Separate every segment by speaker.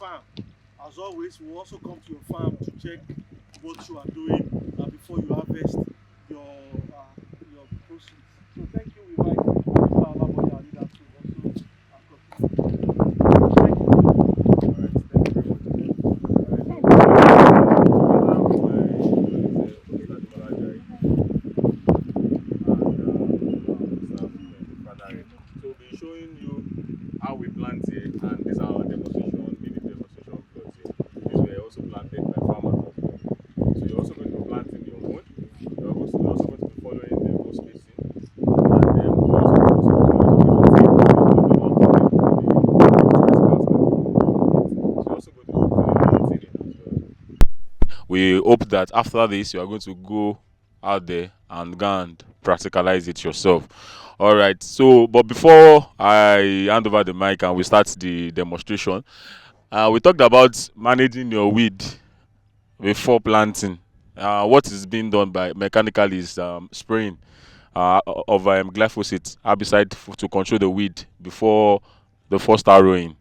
Speaker 1: farm. As always, we also come to your farm to check what you are doing before you harvest your proceeds. So thank you. We invite Mr. Alaboya, our leader, to also contribute. Thank you.
Speaker 2: So we'll be showing you how we plant here, and these are our demonstration, mini demonstration plots here. These were also planted by farmers as well. So you're also going to be planting your own. You're also going to be following the row spacing, and then we're also going to we hope that after this you are going to go out there and go and practicalize it yourself. All right, so but before I hand over the mic and we start the demonstration, we talked about managing your weed before planting. What is being done by mechanically is spraying of glyphosate herbicide to control the weed before the first start rowing,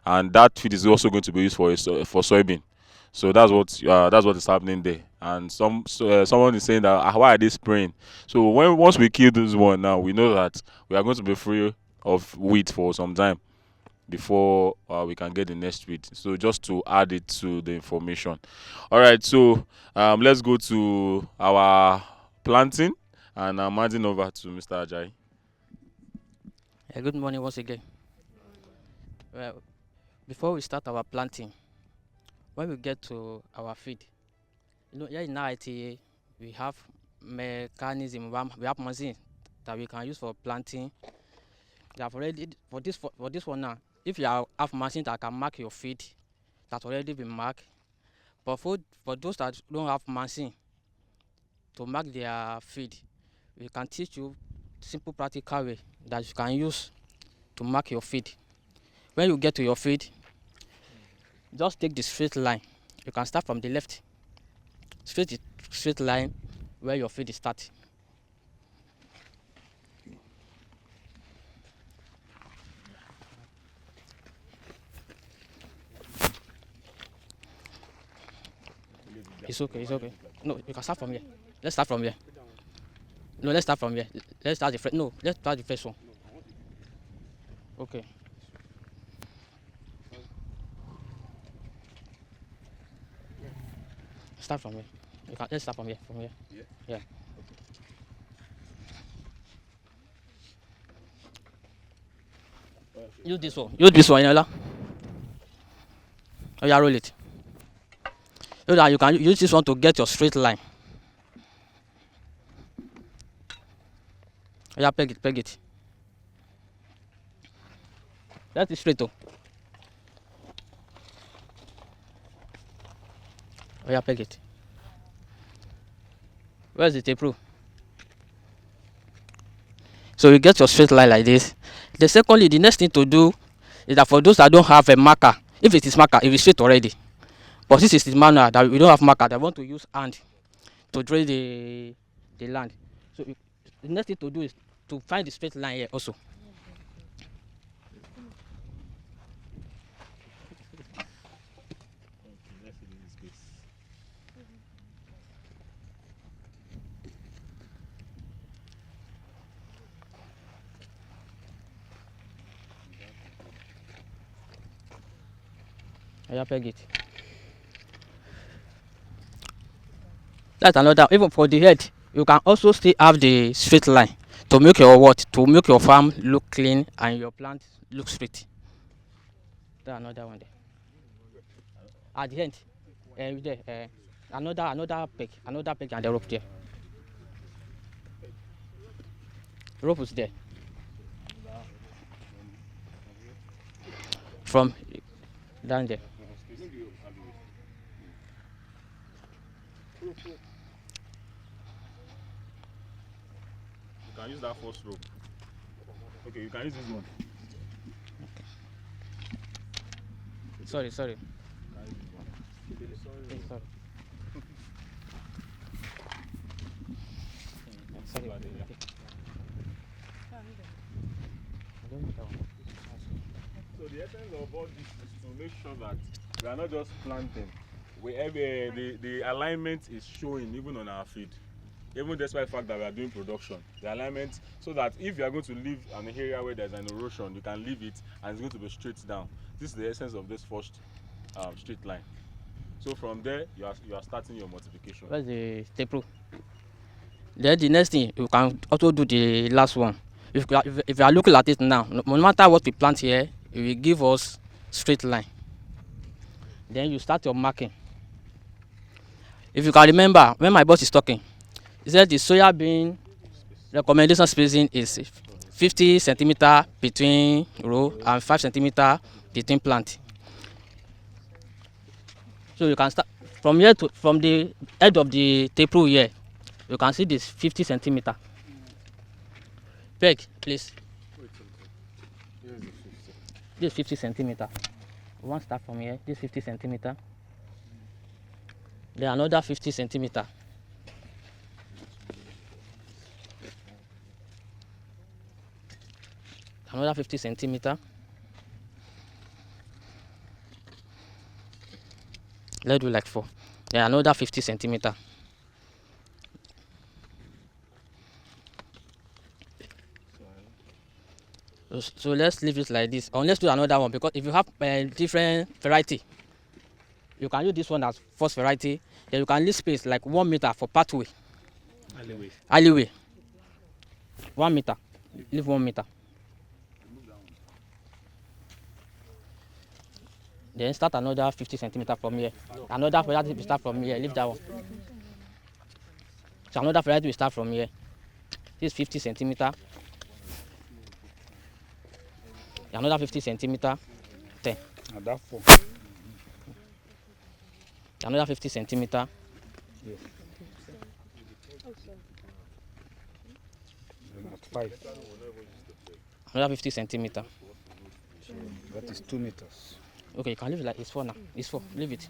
Speaker 2: and that feed is also going to be used for for soybean. So that's what is happening there. And someone is saying that why are they spraying? So once we kill this one now, we know that we are going to be free of weed for some time before we can get the next weed. So just to add it to the information. All right, so let's go to our planting, and I'm handing over to Mr. Ajayi.
Speaker 3: Good morning once again. Well, before we start our planting, when we get to our feed, here in IITA we have mechanism, we have machine that we can use for planting. They have already for this one now. If you have machine that can mark your feed, that's already been marked. But for those that don't have machine to mark their feed, we can teach you simple practical way that you can use to mark your feed. When you get to your feed, just take the straight line. You can start from the left, straight line where your feed is starting. It's okay, it's okay. No, you can start from here. Let's start from here. No, let's start from here. Let's start the first. No, let's start the first one. Okay. Start from here. Let's start from here. From here. Yeah. Use this one. Use this one, Inola. Oh, yeah, roll it. So that you can use this one to get your straight line. Oh, yeah, peg it. That's it straight though. Oh, yeah, peg it. Where's the tape rule? So you get your straight line like this. The next thing to do is that for those that don't have a marker, if it is marker, it is straight already. But this is the manual that we don't have marker, that want to use hand to drill the land. So the next thing to do is to find the straight line here also. I peg it. That's another. Even for the head, you can also still have the straight line to make your farm look clean and your plant look straight. That's another one there. At the end, there, another peg and the rope there. Rope is there. From down there.
Speaker 2: You can use that first rope. Okay, you can use this one.
Speaker 3: Sorry.
Speaker 2: Sorry. So the essence of all this is to make sure that We are not just planting. We have the alignment is showing even on our feed. Even despite the fact that we are doing production, the alignment, so that if you are going to leave an area where there's an erosion, you can leave it and it's going to be straight down. This is the essence of this first straight line. So from there, you are starting your multiplication.
Speaker 3: Where's the tapeworm? Then the next thing, you can also do the last one. If you are looking at it now, no matter what we plant here, it will give us straight line. Then you start your marking. If you can remember, when my boss is talking, he said the soybean recommendation spacing is 50 centimeter between row and 5 centimeter between plant. So you can start from here to from the edge of the tapeworm here. You can see this 50 centimeter. Peg, please. This 50 centimeter. One start from here. This 50 centimeter. Then another 50 centimeter. Another 50 centimeter. Let's do like 4. Then another 50 centimeter. So let's leave it like this. Or let's do another one, because if you have different variety, you can use this one as first variety. Then you can leave space like 1 meter for pathway. Alleyway. 1 meter. Leave 1 meter. Then start another 50 centimeter from here. Another variety will start from here. Leave that one. So another variety will start from here. This 50 centimeter. Another 50 centimeter. 10.
Speaker 4: And that 4.
Speaker 3: Another 50 centimeter.
Speaker 4: Yes. And at 5.
Speaker 3: Another 50 centimeter.
Speaker 4: So that is 2 meters.
Speaker 3: Okay, you can leave it like it's 4 now. It's 4. Leave it.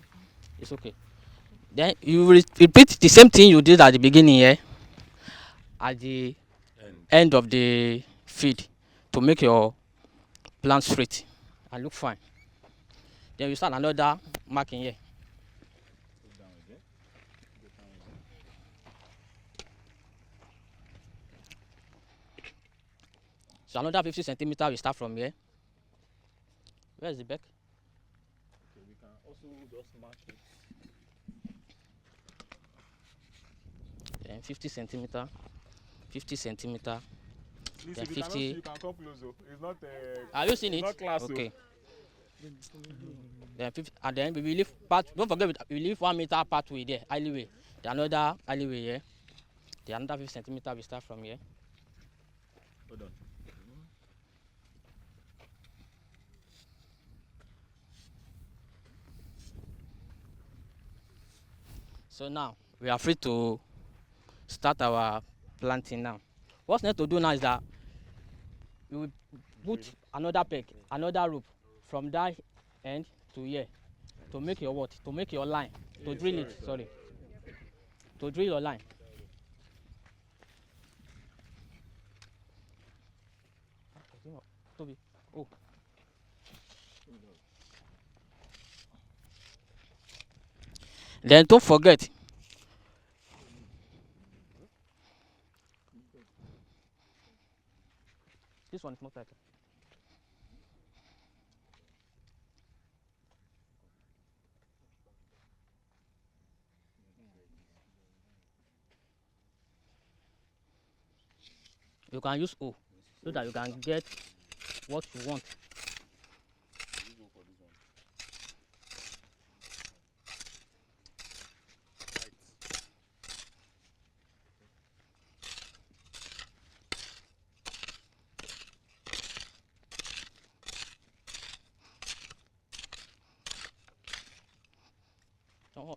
Speaker 3: It's okay. Then you repeat the same thing you did at the beginning here, at the end of the feed, to make your plant straight and look fine. Then you start another marking here. So another 50 centimeter we start from here. Where is the back?
Speaker 2: Okay, we can also just mark it.
Speaker 3: Then 50 centimeter, 50 centimeter.
Speaker 2: Please,
Speaker 3: Then
Speaker 2: if you cannot
Speaker 3: 50.
Speaker 2: see, you can come closer. It's not.
Speaker 3: Are you seeing it?
Speaker 2: Not class.
Speaker 3: Okay. Then 50, and then we will leave part. Don't forget, we leave 1 meter pathway there, alleyway. The another alleyway here. The another 50 centimeter we start from here.
Speaker 2: Hold on.
Speaker 3: So now we are free to start our planting now. What's next to do now is that we will put another peg, another rope from that end to here, to make your what? To make your line. To drill it. Sorry. To drill your line. Toby. Oh. Then don't forget. This one is not tight. You can use O so that you can get what you want.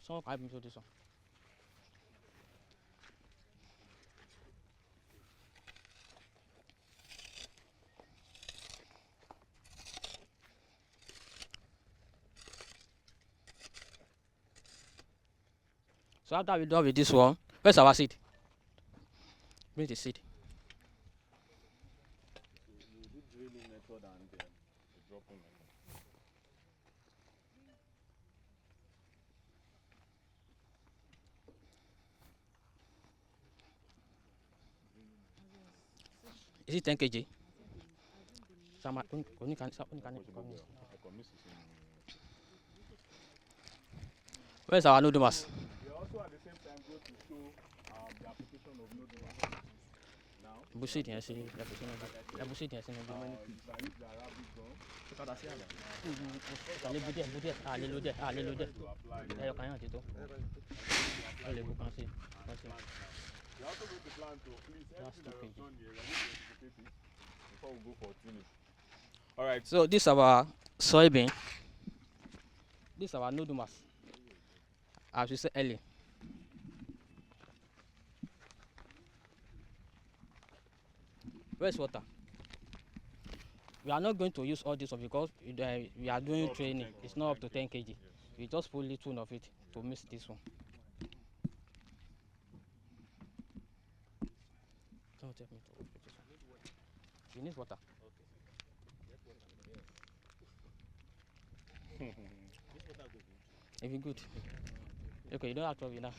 Speaker 3: Someone can help me do this one. So after we done with this one, where's our seed? Bring the seed.
Speaker 2: You do drilling method and the dropping method.
Speaker 3: Is it 10 kg? Sama, only can. Where's our nodumas?
Speaker 2: We also at the same time go to show the application of nodula. Now,
Speaker 3: Bullshit, yes, yeah, bullshit, yes,
Speaker 2: you can use the Arabic gum to apply. We are also going to plant to please everything that we've done here. We are going to anticipate it before we go for finish. All right.
Speaker 3: So this is our soybean. This is our nodumas. As we said earlier. Where's water? We are not going to use all this one because we are doing training. It's not up to 10 kg. We just put little of it to mix this one. Don't take me to open this one. We need water. If you good. Okay, you don't have to be now.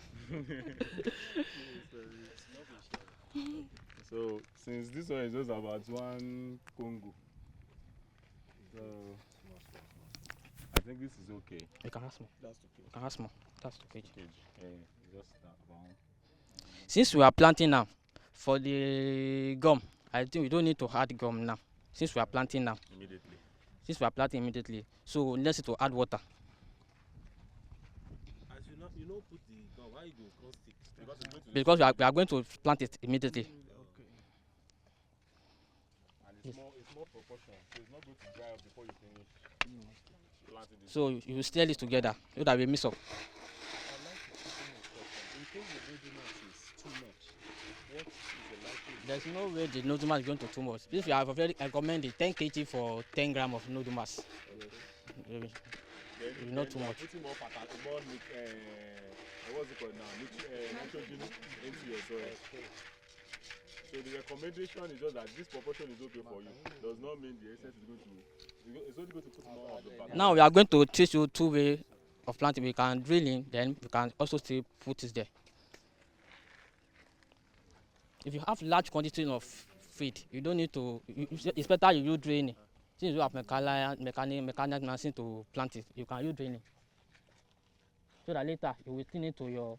Speaker 2: So since this one is just about 1 Congo, so I think this is okay.
Speaker 3: You can ask more.
Speaker 2: That's okay.
Speaker 3: You can ask more. That's 2 kg.
Speaker 2: Just about.
Speaker 3: Since we are planting now, for the gum, I think we don't need to add gum now. Since we are planting now.
Speaker 2: Immediately.
Speaker 3: Since we are planting immediately, so let's need to add water.
Speaker 1: As you know, put the gun. Why you go cross stick?
Speaker 3: Because we are going to plant it immediately.
Speaker 1: Okay.
Speaker 2: And it's more proportional, so it's not going to dry up before you finish planting this.
Speaker 3: So you will stir this together so that we mix up.
Speaker 1: I'd like to put in a question. In case the nodulas is too much, what is the likelihood?
Speaker 3: There's no way the nodumas is going to too much. If you have already recommended 10 kg for 10 grams of nodumas.
Speaker 2: Then
Speaker 3: Not too
Speaker 2: you are
Speaker 3: much.
Speaker 2: putting more what's it called now? Nitrogen into your soil. So the recommendation is just that this proportion is okay for you. Does not mean the excess is going to. It's only going to put more of the back.
Speaker 3: Now we are going to teach you 2 ways of planting. We can drill in, then we can also still put it there. If you have large quantity of feed, you don't need to. It's better you use draining. Since you have mechanical machine to plant it, you can use draining. So that later you will thin it to your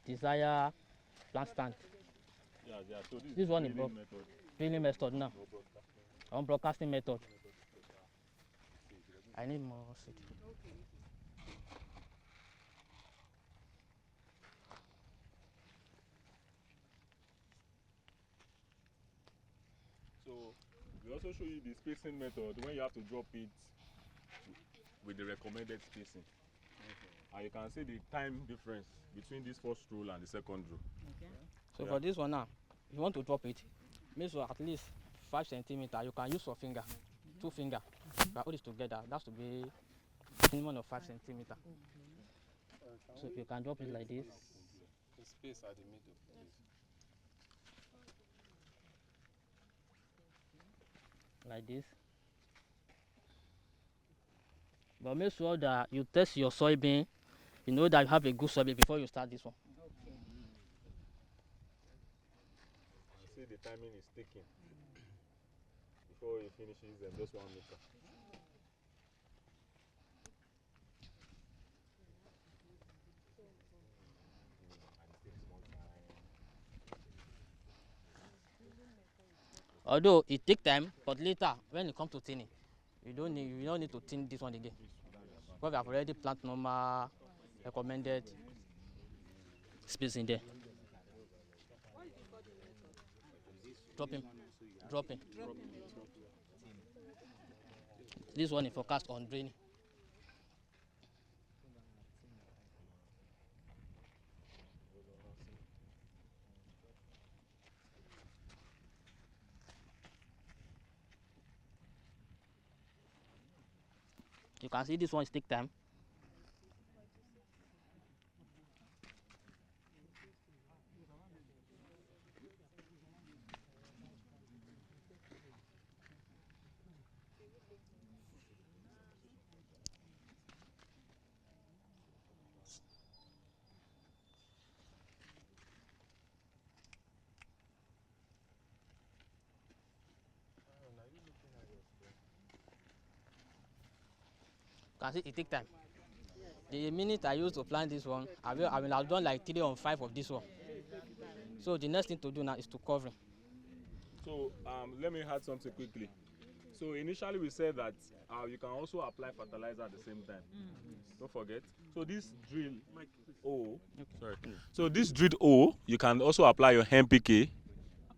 Speaker 3: desired plant stand.
Speaker 2: Yeah. So
Speaker 3: This one is
Speaker 2: drilling method.
Speaker 3: drilling method now. On broadcasting method. I need more seed.
Speaker 2: So we also show you the spacing method when you have to drop it with the recommended spacing. And you can see the time difference between this first roll and the second row.
Speaker 3: So for this one now, if you want to drop it, make sure at least 5 centimeters. You can use your finger, 2 fingers. You can hold it together. That's to be minimum of 5 centimeters. So if you can drop it like this.
Speaker 5: The space at the middle, please.
Speaker 3: Like this. But make sure that you test your soybean. You know that you have a good soybean before you start this one.
Speaker 2: See the timing is ticking before he finishes them, just 1 meter.
Speaker 3: Although it takes time, but later when it comes to thinning, you don't need to thin this one again. Because we have already planted normal recommended spacing there. Drop him. This one is focused on draining. You can see this one is take time. can see it take time. The minute I used to plant this one, I will have done like 3 or 5 of this one. So the next thing to do now is to covering.
Speaker 2: So let me add something quickly. So initially we said that you can also apply fertilizer at the same time. Don't forget. So this drill O, sorry. So this drilled O, you can also apply your NPK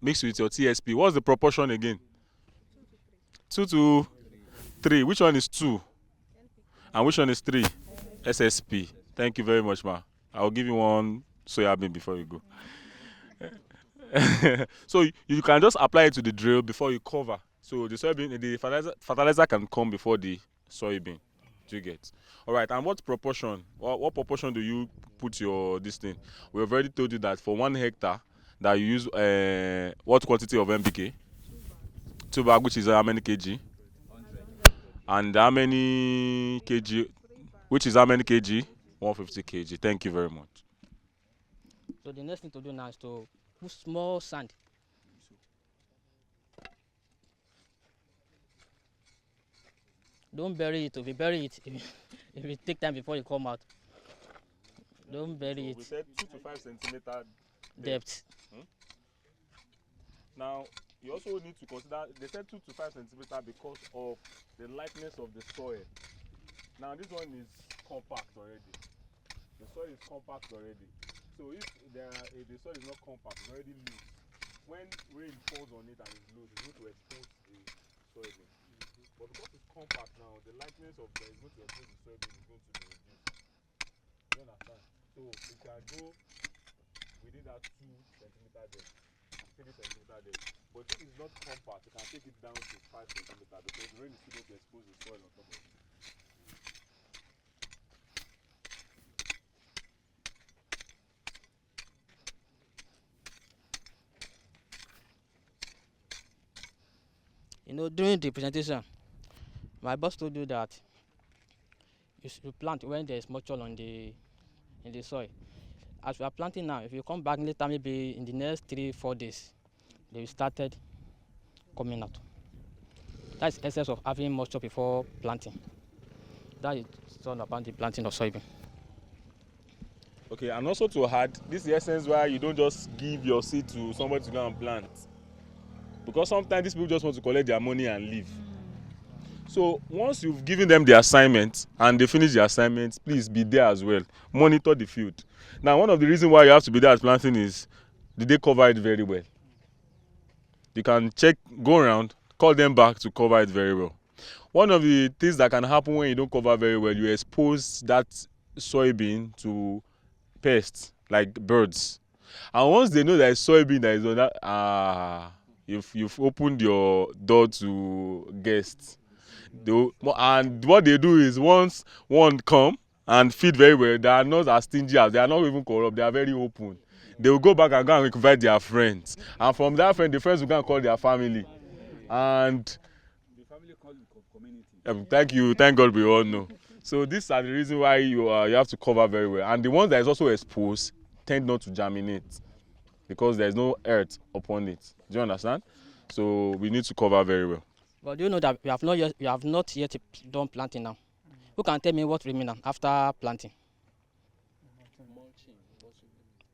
Speaker 2: mixed with your TSP. What's the proportion again? 2 to 3. Which one is 2? And which one is 3? SSP. Thank you very much, ma. I'll give you one soya bean before you go. So you can just apply it to the drill before you cover. So the soybean, the fertilizer can come before the soybean. Do you get? All right. And what proportion? What proportion do you put your this thing? We have already told you that for 1 hectare that you use what quantity of NPK? 2 bag, which is how many kg? And how many kg? Which is how many kg? 150 kg. Thank you very much.
Speaker 3: So the next thing to do now is to put small sand. Don't bury it. If you bury it, if it take time before you come out, don't bury it.
Speaker 2: We said 2 to 5 centimeter
Speaker 3: Depth.
Speaker 2: Now, you also need to consider, they said 2 to 5 centimeter because of the lightness of the soil. Now, this one is compact already. The soil is compact already. So if the soil is not compact, it's already loose. When rain falls on it and it's loose, it's going to expose the soybean. But because it's compact now, the lightness of the is going to expose the soybean is going to be reduced. You understand? So it can go within that 2 centimeter depth, 3 centimeter depth. But if it's not compact, you can take it down to 5 centimeter because the rain is still going to expose the soil on top of it.
Speaker 3: You know, during the presentation, my boss told you that you should plant when there is moisture in the soil. As we are planting now, if you come back later, maybe in the next 3-4 days, they will started coming out. That's the essence of having moisture before planting. That is all about the planting of soybean.
Speaker 2: Okay, and also to add, this is the essence why you don't just give your seed to somebody to go and plant. Because sometimes these people just want to collect their money and leave. So once you've given them the assignment and they finish the assignment, please be there as well. Monitor the field. Now, one of the reasons why you have to be there at planting is, did they cover it very well? You can check, go around, call them back to cover it very well. One of the things that can happen when you don't cover very well, you expose that soybean to pests like birds. And once they know that it's soybean that is on that, you've opened your door to guests. And what they do is once one come and feed very well, they are not as stingy as, they are not even corrupt, they are very open. They will go back and go and invite their friends. And from that friend, the friends will go and call their family. And
Speaker 4: The family called community.
Speaker 2: thank you, thank God we all know. So these are the reasons why you have to cover very well. And the ones that is also exposed tend not to germinate because there is no earth upon it. Do you understand? So we need to cover very well.
Speaker 3: But do you know that we have not yet done planting now? Who can tell me what remains after planting?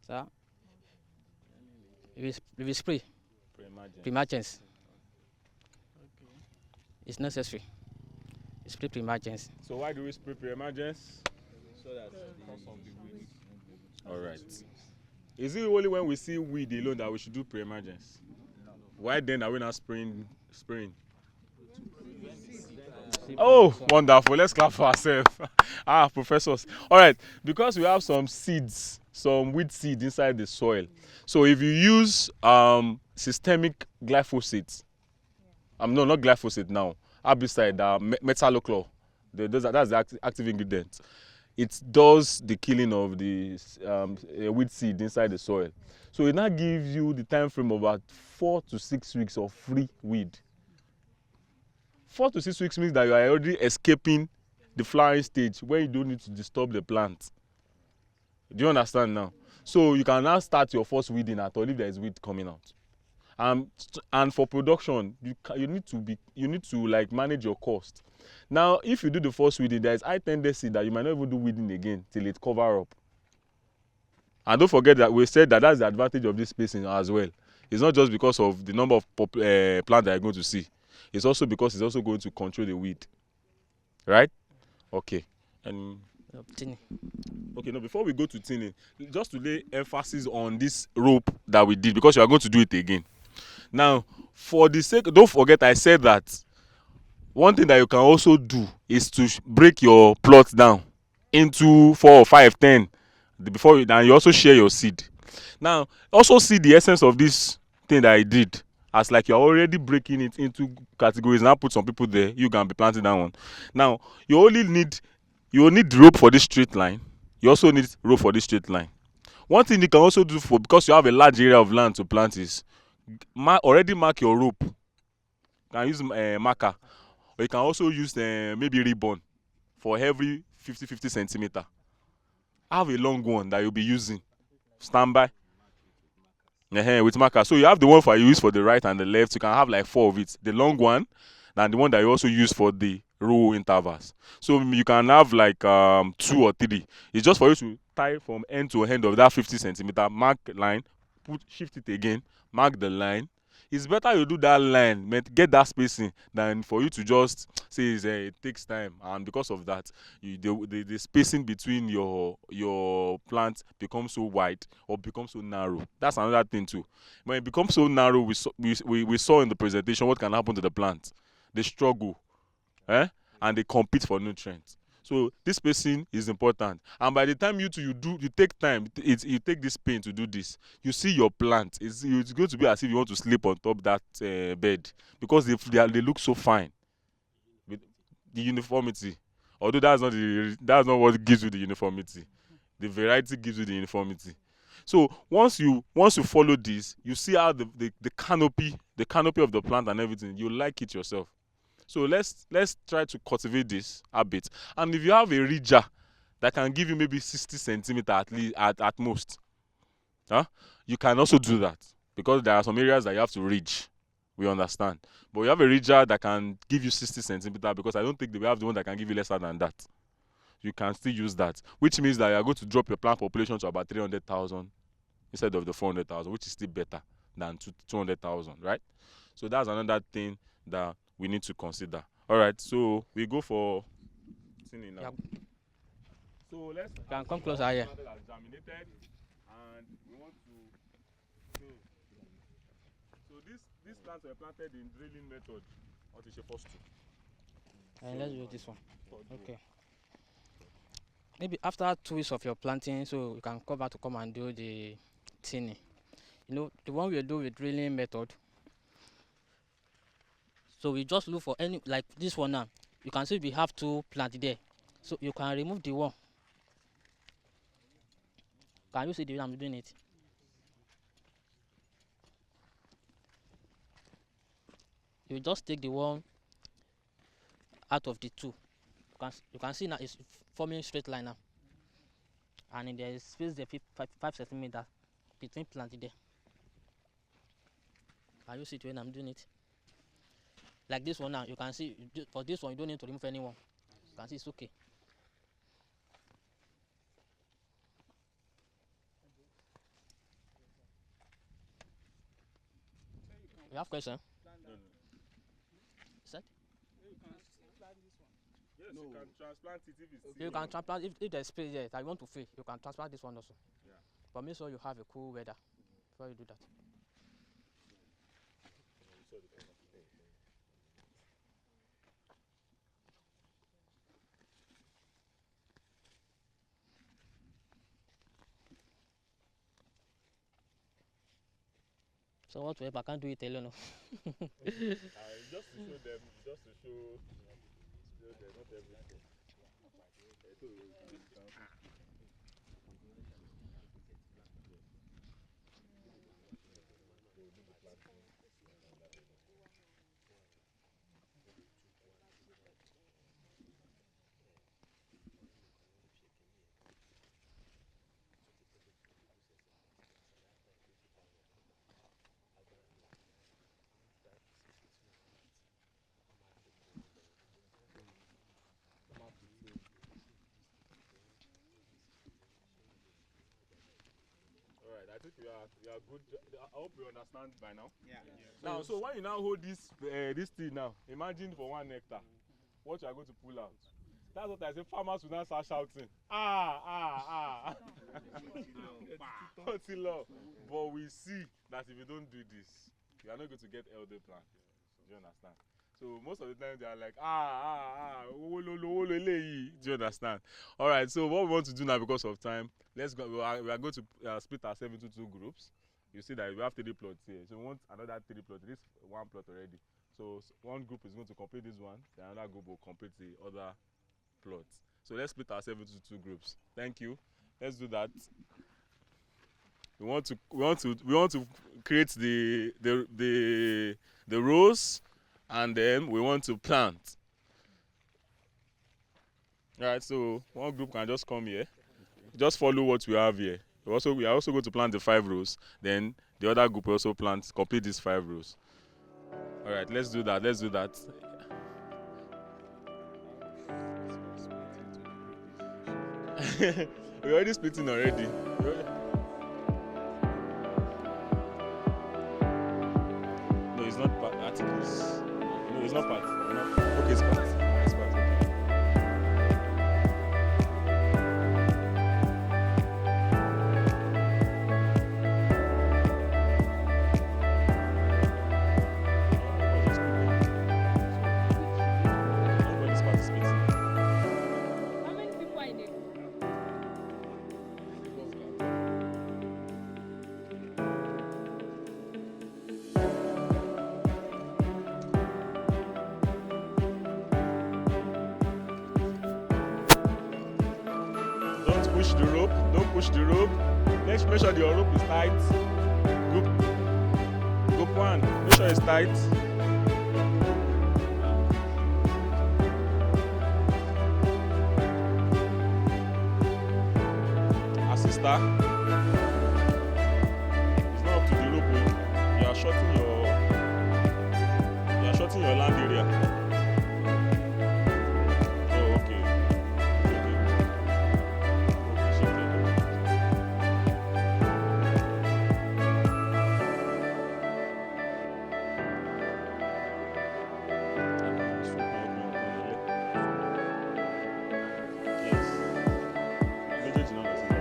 Speaker 3: Sir? We will spray. Pre-emergence. It's necessary. Spray pre-emergence.
Speaker 2: So why do we spray pre-emergence? So that all right. Is it only when we see weed alone that we should do pre-emergence? Why then are we not spraying? Oh, wonderful. Let's clap for ourselves. Professors. All right. Because we have some seeds, some weed seed inside the soil. So if you use systemic glyphosate, no, not glyphosate now, herbicide, metallochlor, that's the active ingredient. It does the killing of the weed seed inside the soil. So it now gives you the time frame of about 4 to 6 weeks of free weed. 4 to 6 weeks means that you are already escaping the flowering stage where you don't need to disturb the plant. Do you understand now? So you can now start your first weeding at all if there is weed coming out. And for production, you need to like manage your cost. Now if you do the first weeding, there is high tendency that you might not even do weeding again till it cover up. And don't forget that we said that that's the advantage of this spacing as well. It's not just because of the number of plants that you're going to see. It's also because it's also going to control the weed. Right? Okay. And
Speaker 3: Tinny.
Speaker 2: okay, now before we go to tinning, just to lay emphasis on this rope that we did, because you are going to do it again. Now, for the sake, don't forget I said that one thing that you can also do is to break your plot down into 4 or 5, 10 before you, and you also share your seed. Now also see the essence of this thing that I did as like you're already breaking it into categories. Now put some people there, you can be planting that one. Now you only need rope for this straight line. You also need rope for this straight line. One thing you can also do, for because you have a large area of land to plant, is already mark your rope. You can use marker, or you can also use maybe ribbon for every 50 centimeter. Have a long one that you'll be using standby with marker. So you have the one for you use for the right and the left. You can have like 4 of it, the long one and the one that you also use for the row intervals. So you can have like 2 or 3. It's just for you to tie from end to end of that 50 centimeter, mark line, shift it again, mark the line. It's better you do that line, get that spacing, than for you to just say it takes time, and because of that the spacing between your plant becomes so wide or becomes so narrow. That's another thing too. When it becomes so narrow, we saw in the presentation what can happen to the plant. They struggle, and they compete for nutrients. So this spacing is important, and by the time you take time, you take this pain to do this, you see your plant, it's going to be as if you want to sleep on top that bed, because they look so fine with the uniformity. Although that's not what gives you the uniformity. The variety gives you the uniformity. So once you follow this, you see how the canopy of the plant and everything, you like it yourself. So let's try to cultivate this habit. And if you have a ridger that can give you maybe 60 centimeter at least at most, you can also do that, because there are some areas that you have to ridge. We understand. But you have a ridger that can give you 60 centimeter, because I don't think we have the one that can give you lesser than that. You can still use that, which means that you are going to drop your plant population to about 300,000 instead of the 400,000, which is still better than 200,000, right? So that's another thing that we need to consider. All right, so we go for thinning now.
Speaker 3: Yep.
Speaker 2: So let's
Speaker 3: Can come closer here.
Speaker 2: germinated, and we want to so these plants were planted in drilling method. What is your first two?
Speaker 3: And let's do this one. Okay. Maybe after 2 weeks of your planting, so you can come back to come and do the tinning. You know, the one we do with drilling method. So we just look for any, like this one now. You can see we have 2 plants there. So you can remove the one. Can you see the way I'm doing it? You just take the one out of the 2. You can see now it's forming straight line now. And there is space there 5 centimeters between plants there. Can you see it when I'm doing it? Like this one now, you can see for this one you don't need to remove anyone. You can see it's okay. You have question? Set?
Speaker 2: Yes, no. You can transplant it if it's
Speaker 3: You can transplant if there's space there that you want to fill. You can transplant this one also.
Speaker 2: Yeah.
Speaker 3: But make sure you have a cool weather before you do that. So whatever, I can't do it alone.
Speaker 2: Just to show them, just to show them not everything. think we are good. I hope you understand by now.
Speaker 6: Yeah.
Speaker 2: Now, so when you now hold this thing now, imagine for 1 hectare, what you are going to pull out. That's what I say. Farmers will now start shouting, Otilo. But we see that if you don't do this, you are not going to get healthy plant. Do you understand? So most of the time they are like, do you understand? All right. So what we want to do now, because of time, let's go. We are going to split ourselves into 2 groups. You see that we have 3 plots here. So we want another 3 plots. This 1 plot already. So one group is going to complete this one. Then another group will complete the other plot. So let's split ourselves into 2 groups. Thank you. Let's do that. We want to create the rows, and then we want to plant. All right. So one group can just come here. Just follow what we have here. We are also going to plant the 5 rows. Then the other group will also complete these 5 rows. All right. Let's do that. We're already splitting already. No, it's not part. Articles. No, it's not part. No. Okay, it's part. It's part. Okay. Nobody's participating.
Speaker 7: How many people are in it?
Speaker 2: Don't push the rope. Don't push the rope. Let's make sure your rope is tight. Group 1. Make sure it's tight. Assist her. It's not up to the rope. You are shorting your land area. Oh, okay. Okay. Okay, short it. Yes. Méjèèjì náà lọ sí lọ.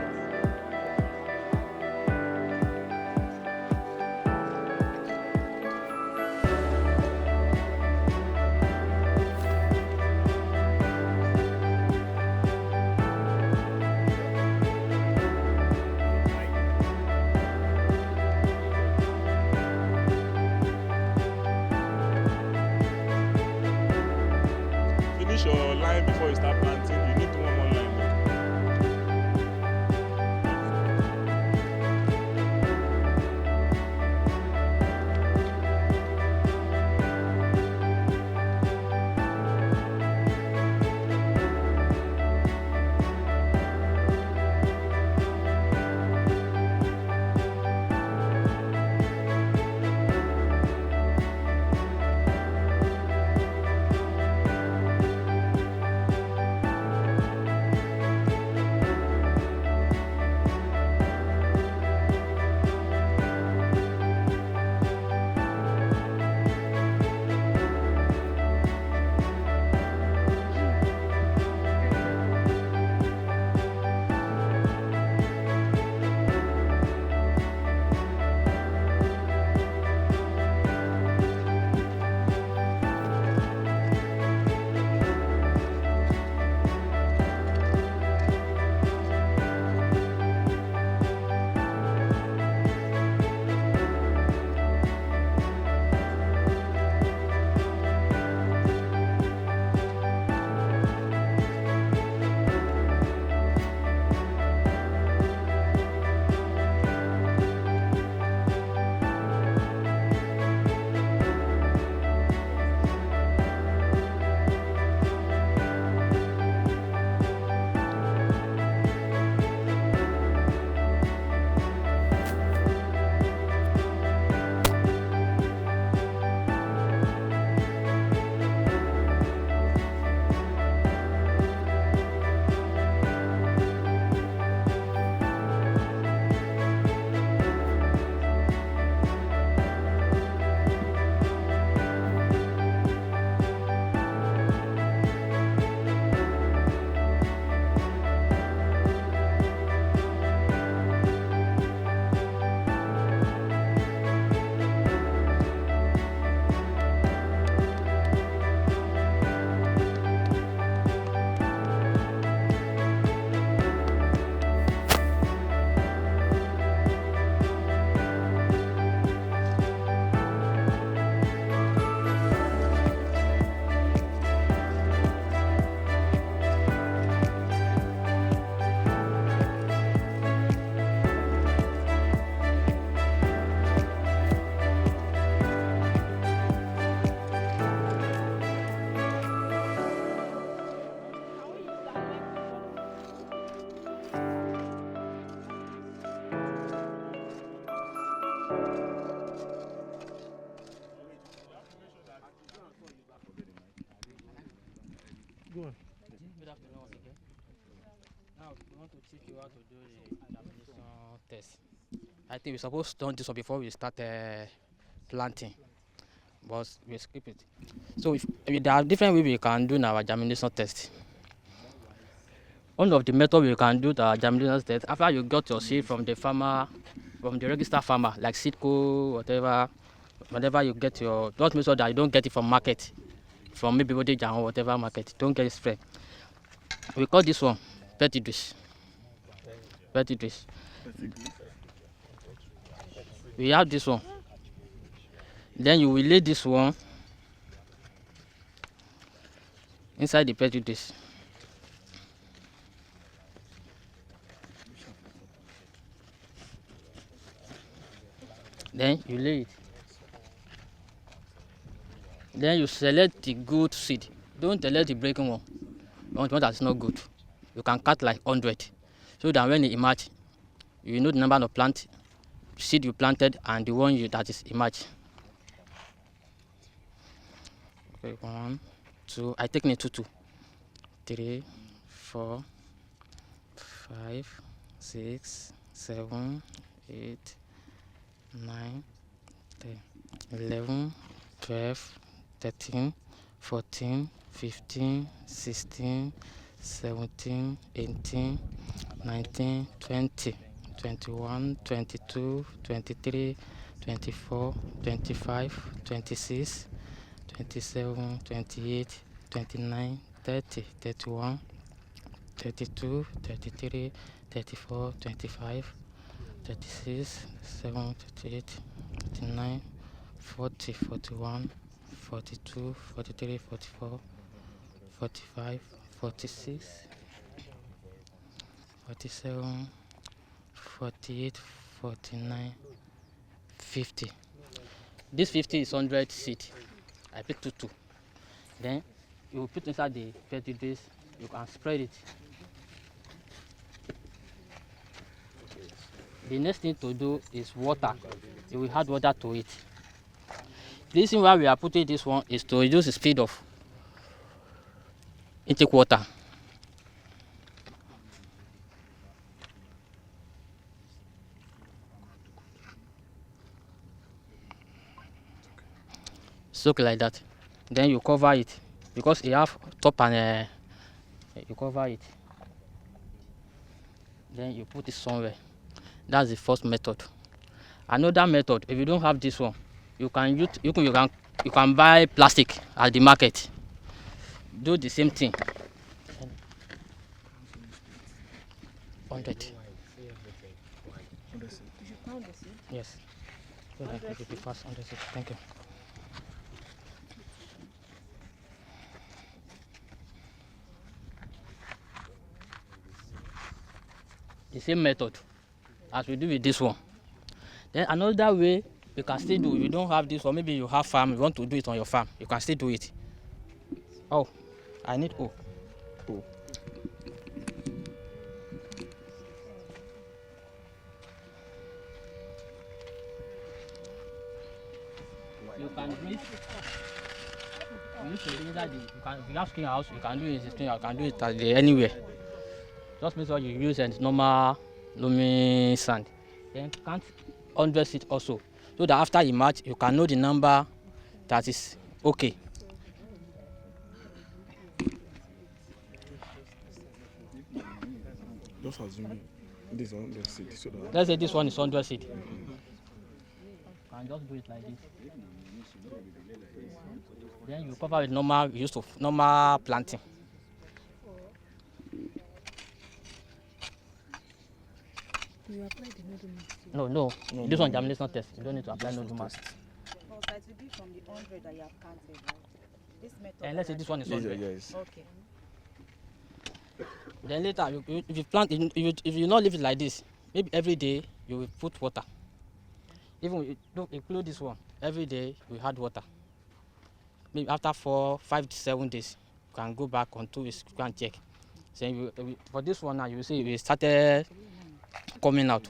Speaker 3: Now we want to teach you how to do the germination test. I think we're supposed to do this one before we start planting, but we skip it. So there are different ways we can do our germination test. One of the methods we can do the germination test after you got your seed from the farmer, from the registered farmer, like Seedco, whatever. Whenever you get your, just make sure that you don't get it from market, from maybe Bodija or whatever market. Don't get it spread. We call this one petri dish. Petri dish. We have this one. Then you will lay this one inside the petri dish. Then you lay it. Then you select the good seed. Don't select the breaking one. One that's not good. You can cut like 100. So that when it emerge, you know the number of plant seed you planted and the one that is emerged. Okay, 1, 2. I take it 2, 3, 4, 5, 6, 7, 8, 9, 10, 11, 12, 13, 14, 15, 16, 17, 18, 19, 20, 21, 22, 23, 24, 25, 26, 27, 28, 29, 30, 31, 32, 33, 34, 25, 36, 37, 38, 39, 40, 41, 42, 43, 44, 45, 46, 47, 48, 49, 50. This 50 is 100 seed. I pick 2. Then you put inside the petri dish. You can spread it. The next thing to do is water. You will add water to it. The reason why we are putting this one is to reduce the speed of intake water. Soak like that. Then you cover it because you have top and you cover it. Then you put it somewhere. That's the first method. Another method, if you don't have this one, you can buy plastic at the market. Do the same thing. 100. Yes. Fast 100. Thank you. The same method as we do with this one. Then another way you can still do, if you don't have this one, maybe you have farm, you want to do it on your farm, you can still do it. Oh, I need O. You can do it. You need to do that. If you have skin house, you can do it in the you can do it anywhere. Just make sure you use a normal loamy sand. Then count 100 seed also, so that after you match, you can know the number that is okay.
Speaker 5: Just assuming this 100 seed. So that
Speaker 3: Let's say this one is 100 seed. You can just do it like this. Then you cover with normal planting.
Speaker 7: You apply the nodule mask.
Speaker 3: No. This one germination test. You don't need to apply nodule mask.
Speaker 6: No, that will be from the 100 that you have counted, right? This method.
Speaker 3: And let's say this one is 100.
Speaker 5: yes.
Speaker 6: Okay.
Speaker 3: Then later, if you plant, if you not leave it like this, maybe every day you will put water. Even don't include this one. Every day we add water. Maybe after 4, 5 to 7 days, you can go back on 2 weeks. You can check. So for this one now, you see we started coming out.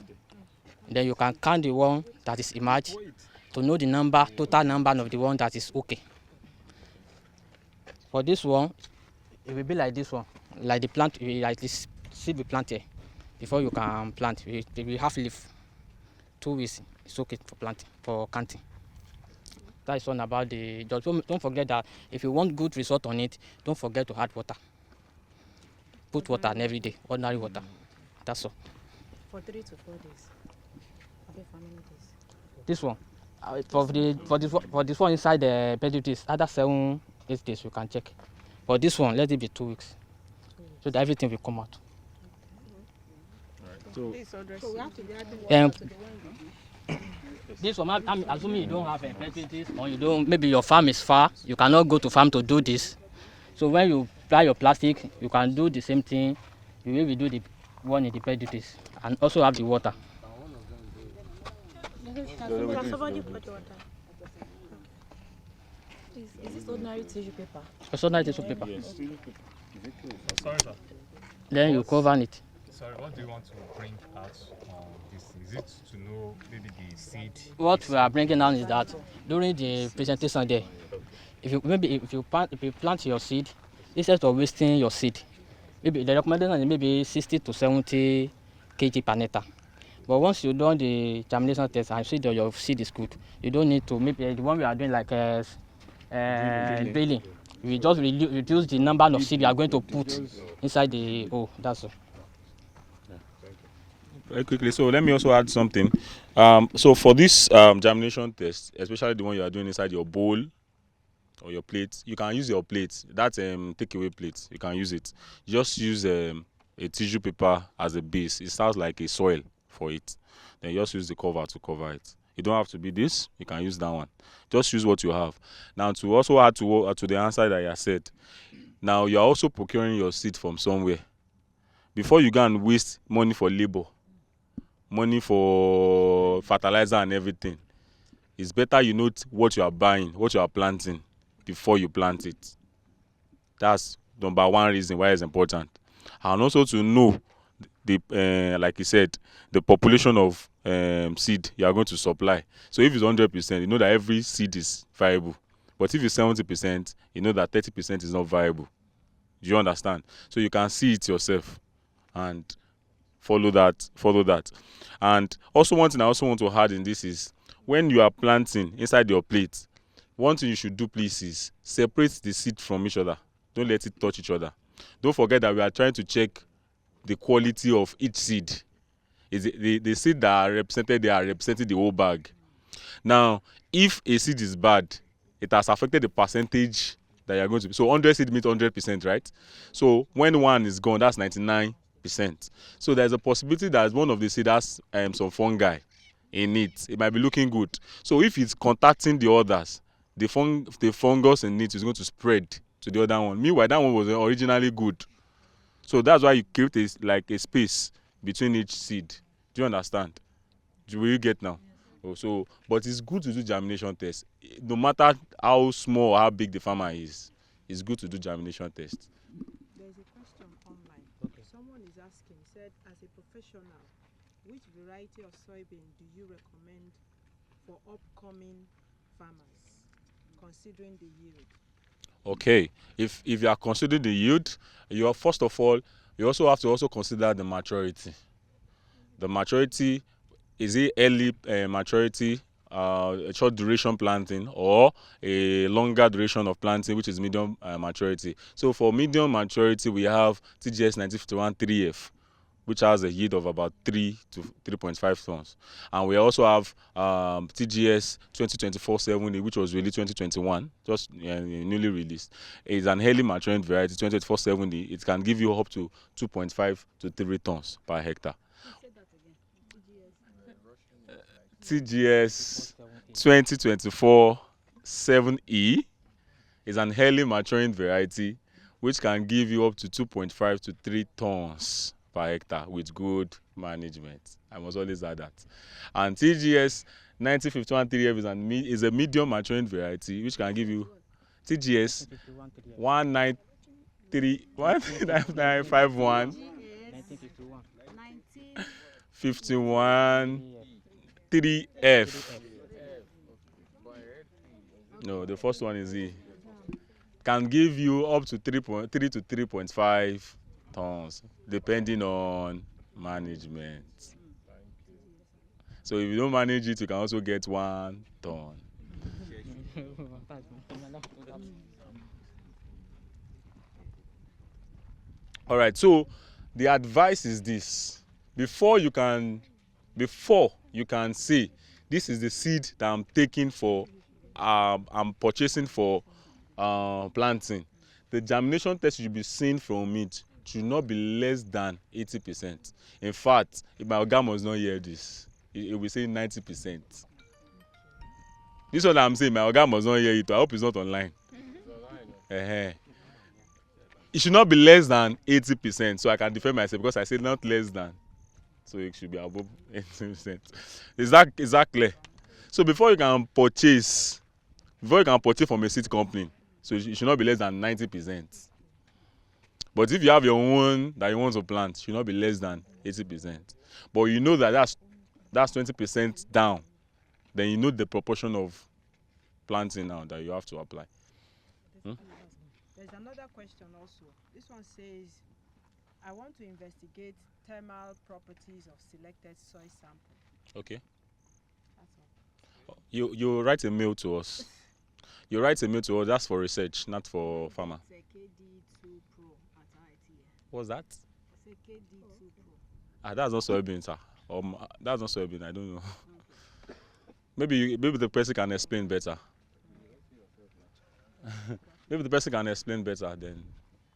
Speaker 3: Then you can count the one that is emerged to know the total number of the one that is okay. For this one, it will be like this one, like the plant, like this seed be planted before you can plant. We have leaf. 2 weeks it's okay for planting, for canting. That is one about the. Just don't forget that if you want good result on it, don't forget to add water. Put water in every day, ordinary water. That's all.
Speaker 6: For 3 to 4 days. Okay, for how many days?
Speaker 3: This one, for this one inside the pedicures, other 7, 8 days you can check. For this one, let it be 2 weeks, so that everything will come out.
Speaker 5: So
Speaker 6: So we have to be adding water
Speaker 3: Um,
Speaker 6: to the one.
Speaker 3: This one, I'm assuming you don't have a pedicures, or you don't. Maybe your farm is far. You cannot go to farm to do this. So when you apply your plastic, you can do the same thing. You will do the one in the pedicures, and also have the water.
Speaker 6: Can somebody put the water? Is this ordinary tissue paper?
Speaker 3: Also, nice tissue paper.
Speaker 8: Sorry, sir.
Speaker 3: Then you cover it.
Speaker 8: Sorry, what do you want to bring out on this? Is it to know maybe the seed?
Speaker 3: What we are bringing down is that during the presentation there, if you plant your seed, instead of wasting your seed, maybe the recommendation is maybe 60 to 70 kg per hectare. But once you done the germination test and see that your seed is good, you don't need to. Maybe the one we are doing like drilling, we just reduce the number of seed we are going to put inside the hole. That's all.
Speaker 2: Very quickly, so let me also add something. So for this germination test, especially the one you are doing inside your bowl or your plate, you can use your plate. That's takeaway plate. You can use it. Just use a tissue paper as a base. It sounds like a soil for it. Then just use the cover to cover it. You don't have to be this. You can use that one. Just use what you have. Now to also add to the answer that you said. Now you are also procuring your seed from somewhere. Before you go and waste money for labor, money for fertilizer and everything, it's better you know what you are buying, what you are planting before you plant it. That's number one reason why it's important. And also to know the like you said, the population of seed you are going to supply. So if it's 100%, you know that every seed is viable. But if it's 70%, you know that 30% is not viable. Do you understand? So you can see it yourself and follow that. And also one thing I also want to add in this is when you are planting inside your plate, one thing you should do please is separate the seed from each other. Don't let it touch each other. Don't forget that we are trying to check the quality of each seed. Is the seed that are represented, they are representing the whole bag. Now if a seed is bad, it has affected the percentage that you are going to. So 100 seed means 100%, right? So when one is gone, that's 99%. So there's a possibility that one of the seed has some fungi in it. It might be looking good. So if it's contacting the others, the fungus in it is going to spread to the other one. Meanwhile, that one was originally good. So that's why you create a space between each seed. Do you understand? Will you get now? Oh, so, but it's good to do germination test. No matter how small or how big the farmer is, it's good to do germination test.
Speaker 9: There's a question online.
Speaker 3: Okay.
Speaker 9: Someone is asking, said, as a professional, which variety of soybean do you recommend for upcoming farmers, considering the yield?
Speaker 2: Okay, if you are considering the yield, you are first of all, you also have to also consider the maturity. The maturity, is it early maturity, a short duration planting, or a longer duration of planting, which is medium maturity? So for medium maturity, we have TGS 1951 3F, which has a yield of about 3 to 3.5 tons. And we also have TGS 2024-70, which was really 2021, just newly released. It's an early maturing variety, 2024-70. It can give you up to 2.5 to 3 tons per hectare. TGS 2024-7E is an early maturing variety, which can give you up to 2.5 to 3 tons per hectare with good management. I must always add that. And TGS 1951 3F is a medium maturing variety, which can give you TGS 1951 51 3F. No, the first one is E. Can give you up to 3.3 to 3.5 tons, depending on management. So if you don't manage it, you can also get 1 ton. All right. So the advice is this: before you can say this is the seed that I'm taking for, I'm purchasing for planting, the germination test you should be seeing from it should not be less than 80%. In fact, if my oga must not hear this, he will say 90%. This one I'm saying, my oga must not hear it. I hope he's not online. It should not be less than 80%, so I can defend myself because I said not less than. So it should be above 80%. Is that clear? So before you can purchase from a seed company, so it should not be less than 90%. But if you have your own that you want to plant, it should not be less than 80%. But you know that's 20% down. Then you know the proportion of planting now that you have to apply.
Speaker 9: There's another question also. This one says, I want to investigate thermal properties of selected soil sample.
Speaker 2: Okay.
Speaker 9: That's all.
Speaker 2: You write a mail to us. You write a mail to us. That's for research, not for farmer.
Speaker 9: It's a KD2 Pro at IITA.
Speaker 2: What's that?
Speaker 9: It's a KD2 Pro.
Speaker 2: That's not soybean, sir. That's not soybean. I don't know. Maybe the person can explain better. Maybe the person can explain better then,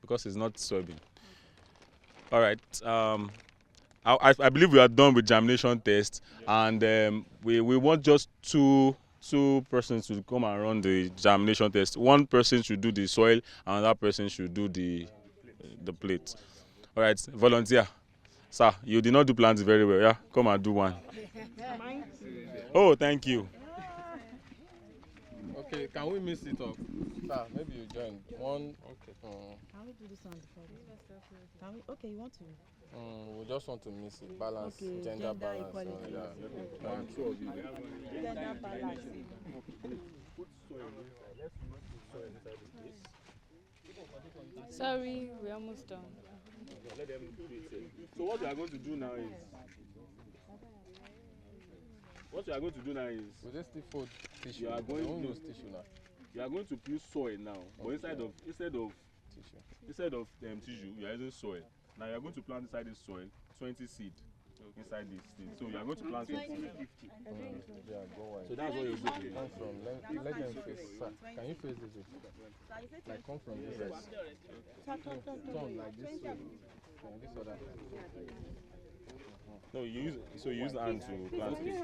Speaker 2: because it's not soybean. All right. I believe we are done with germination test, and we want just two persons to come and run the germination test. One person should do the soil, and another person should do the plate. All right, volunteer. Sir, you did not do planting very well. Yeah, come and do one. Oh, thank you.
Speaker 10: Okay, can we mix it up? Sir, maybe you join. One. Okay.
Speaker 6: Can we do this one before this? Can we? Okay, you want to?
Speaker 10: We just want to mix it, balance,
Speaker 6: Okay,
Speaker 10: gender balance.
Speaker 6: equality.
Speaker 10: Yeah.
Speaker 6: Gender balance.
Speaker 7: Sorry, we're almost done.
Speaker 2: So what we are going to do now is. What you are going to do now is.
Speaker 10: We just still fold tissue.
Speaker 2: You are going to
Speaker 10: use tissue now.
Speaker 2: You are going to use soil now, but instead of tissue, you are using soil. Now you are going to plant inside this soil 20 seed inside this thing. So you are going to plant 20.
Speaker 10: Yeah, go wide.
Speaker 2: So that's what you're going to do.
Speaker 10: Come from. Let them face. Sir, can you face this way? Like come from this side. Turn like this way. From this other side.
Speaker 2: No, you use the hand to plant it.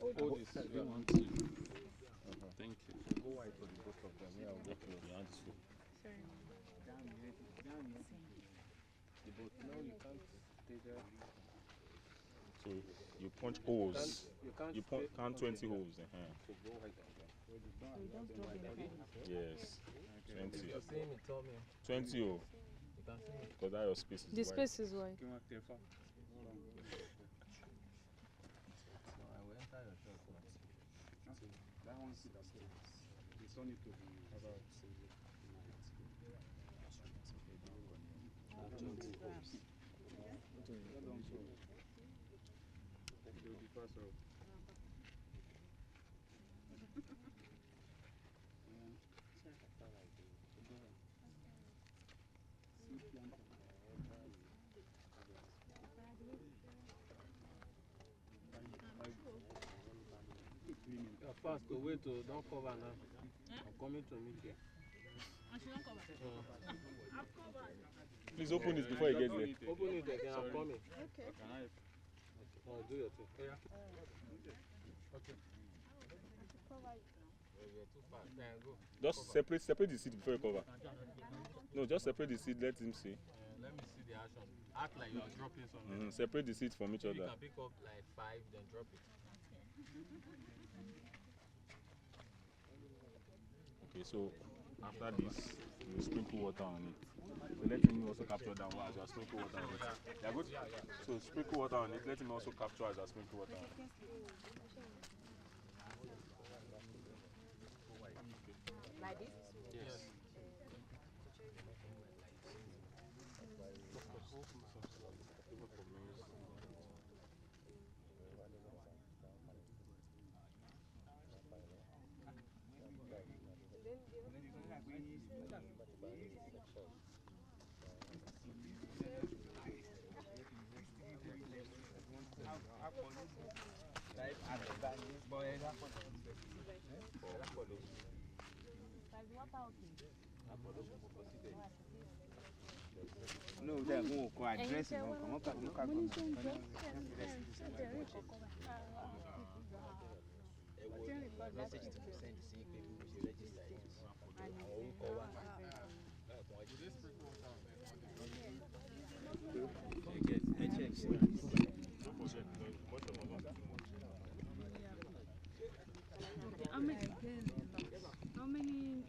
Speaker 10: Hold this.
Speaker 2: Thank you.
Speaker 10: Go wide for the both of them. Yeah, we'll go close.
Speaker 2: Your hand is full.
Speaker 10: Now you can't stay there.
Speaker 2: So you punch holes.
Speaker 10: You can't
Speaker 2: Count 20 holes.
Speaker 10: So go wide.
Speaker 2: Yes. 20.
Speaker 10: If you're seeing me, tell me.
Speaker 2: 20 oh.
Speaker 10: You can see me.
Speaker 2: Because that your space is
Speaker 7: The
Speaker 2: wide.
Speaker 7: space is wide.
Speaker 10: I will enter your shop.
Speaker 5: That one seed as well. This one need to be about
Speaker 10: Fast, go wait, don't cover now. I'm coming to meet you.
Speaker 2: Please open it before you get there.
Speaker 10: Open it again, I'm coming.
Speaker 6: Okay.
Speaker 10: Do your thing. Okay. You're too fast. Go.
Speaker 2: Just separate the seed before you cover. No, just separate the seed. Let him see.
Speaker 10: Let me see the action. Act like you're dropping something.
Speaker 2: Separate the seeds from each
Speaker 10: You
Speaker 2: other.
Speaker 10: can pick up like 5, then drop it.
Speaker 2: Okay, so after this, you sprinkle water on it. So let him also capture that one as you sprinkle water on it. Yeah, good. So sprinkle water on it. Let him also capture as you sprinkle water on it.
Speaker 6: Like this?
Speaker 10: Yes.
Speaker 11: No, they're going to address it.
Speaker 7: How many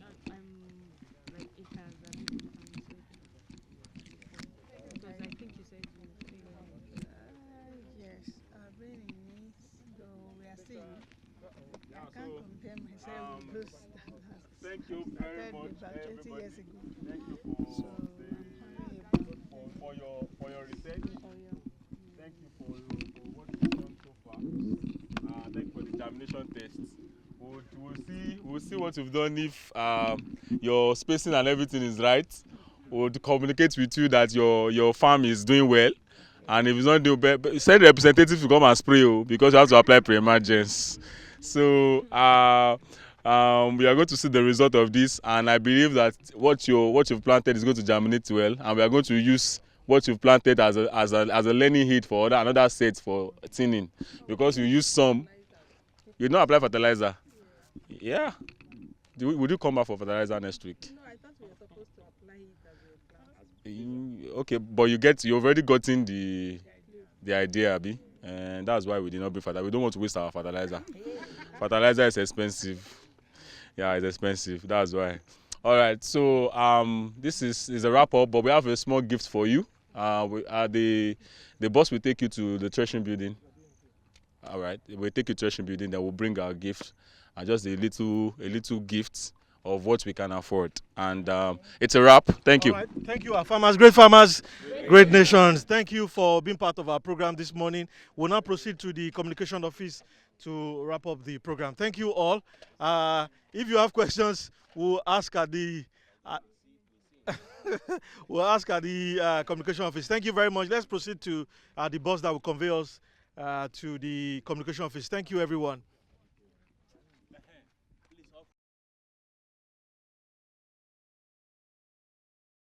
Speaker 7: like acres are you farming soybean? Because I think you said you
Speaker 12: Yes, I've been in it, though we are still. I can't compare myself with those that
Speaker 2: Thank you very much,
Speaker 12: about 20 years ago.
Speaker 2: Thank you
Speaker 12: So
Speaker 2: for for your research. Thank you for what you've done so far. Thank you for the germination test. We'll see what you've done if your spacing and everything is right. We'll communicate with you that your farm is doing well. And if it's not doing well, send the representative to come and spray because you have to apply pre-emergence. So we are going to see the result of this, and I believe that what you've planted is going to germinate well, and we are going to use what you've planted as a learning aid for another set for thinning, because you use some. You don't apply fertilizer. Yeah. Would you come back for fertilizer next week?
Speaker 9: No, I thought we were supposed to apply it as a plant.
Speaker 2: Okay, but you've already gotten the idea, Abi, and that's why we did not bring fertilizer. We don't want to waste our fertilizer. Fertilizer is expensive. Yeah, it's expensive. That's why. All right. So this is a wrap up, but we have a small gift for you. The boss will take you to the threshing building. All right. We'll take you to the threshing building. Then we'll bring our gift, and just a little gift of what we can afford. And it's a wrap. Thank you.
Speaker 1: All right. Thank you, our farmers, great farmers, great nations. Thank you for being part of our program this morning. We'll now proceed to the communication office to wrap up the program. Thank you all. If you have questions, we'll ask at the communication office. Thank you very much. Let's proceed to the bus that will convey us to the communication office. Thank you, everyone.